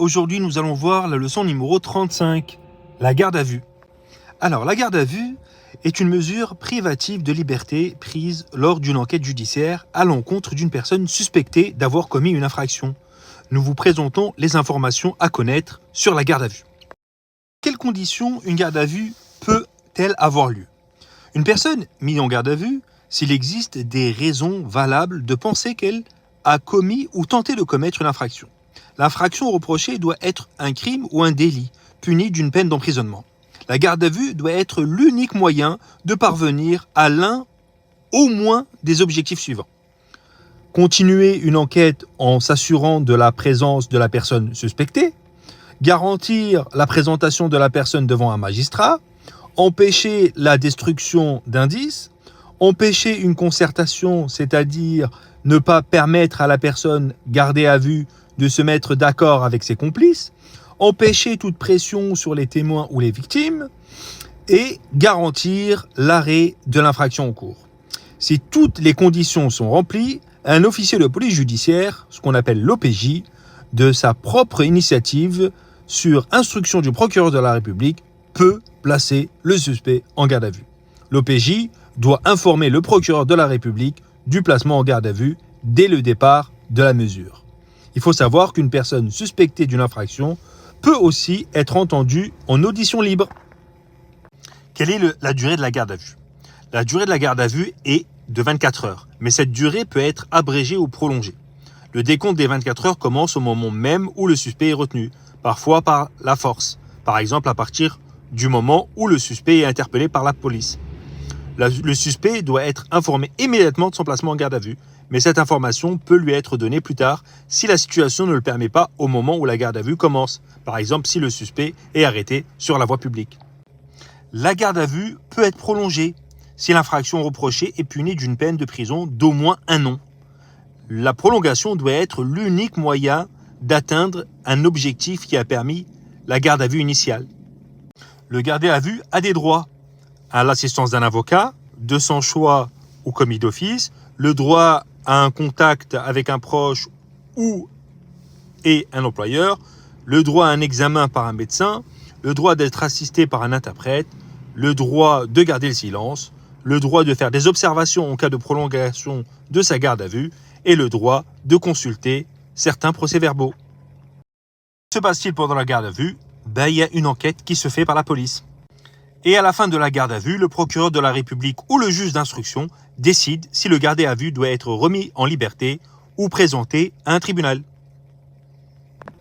Aujourd'hui, nous allons voir la leçon numéro 35, la garde à vue. Alors, la garde à vue est une mesure privative de liberté prise lors d'une enquête judiciaire à l'encontre d'une personne suspectée d'avoir commis une infraction. Nous vous présentons les informations à connaître sur la garde à vue. Quelles conditions une garde à vue peut-elle avoir lieu? Une personne mise en garde à vue s'il existe des raisons valables de penser qu'elle a commis ou tenté de commettre une infraction. L'infraction reprochée doit être un crime ou un délit, puni d'une peine d'emprisonnement. La garde à vue doit être l'unique moyen de parvenir à l'un au moins des objectifs suivants. Continuer une enquête en s'assurant de la présence de la personne suspectée, garantir la présentation de la personne devant un magistrat, empêcher la destruction d'indices, empêcher une concertation, c'est-à-dire ne pas permettre à la personne gardée à vue de se mettre d'accord avec ses complices, empêcher toute pression sur les témoins ou les victimes et garantir l'arrêt de l'infraction en cours. Si toutes les conditions sont remplies, un officier de police judiciaire, ce qu'on appelle l'OPJ, de sa propre initiative, sur instruction du procureur de la République, peut placer le suspect en garde à vue. L'OPJ doit informer le procureur de la République du placement en garde à vue dès le départ de la mesure. Il faut savoir qu'une personne suspectée d'une infraction peut aussi être entendue en audition libre. Quelle est la durée de la garde à vue? La durée de la garde à vue est de 24 heures, mais cette durée peut être abrégée ou prolongée. Le décompte des 24 heures commence au moment même où le suspect est retenu, parfois par la force, par exemple à partir du moment où le suspect est interpellé par la police. Le suspect doit être informé immédiatement de son placement en garde à vue, mais cette information peut lui être donnée plus tard si la situation ne le permet pas au moment où la garde à vue commence, par exemple si le suspect est arrêté sur la voie publique. La garde à vue peut être prolongée si l'infraction reprochée est punie d'une peine de prison d'au moins 1 an. La prolongation doit être l'unique moyen d'atteindre un objectif qui a permis la garde à vue initiale. Le gardé à vue a des droits à l'assistance d'un avocat, de son choix ou commis d'office, le droit à un contact avec un proche et un employeur, le droit à un examen par un médecin, le droit d'être assisté par un interprète, le droit de garder le silence, le droit de faire des observations en cas de prolongation de sa garde à vue et le droit de consulter certains procès-verbaux. Que se passe-t-il pendant la garde à vue? Il y a une enquête qui se fait par la police. Et à la fin de la garde à vue, le procureur de la République ou le juge d'instruction décide si le gardé à vue doit être remis en liberté ou présenté à un tribunal.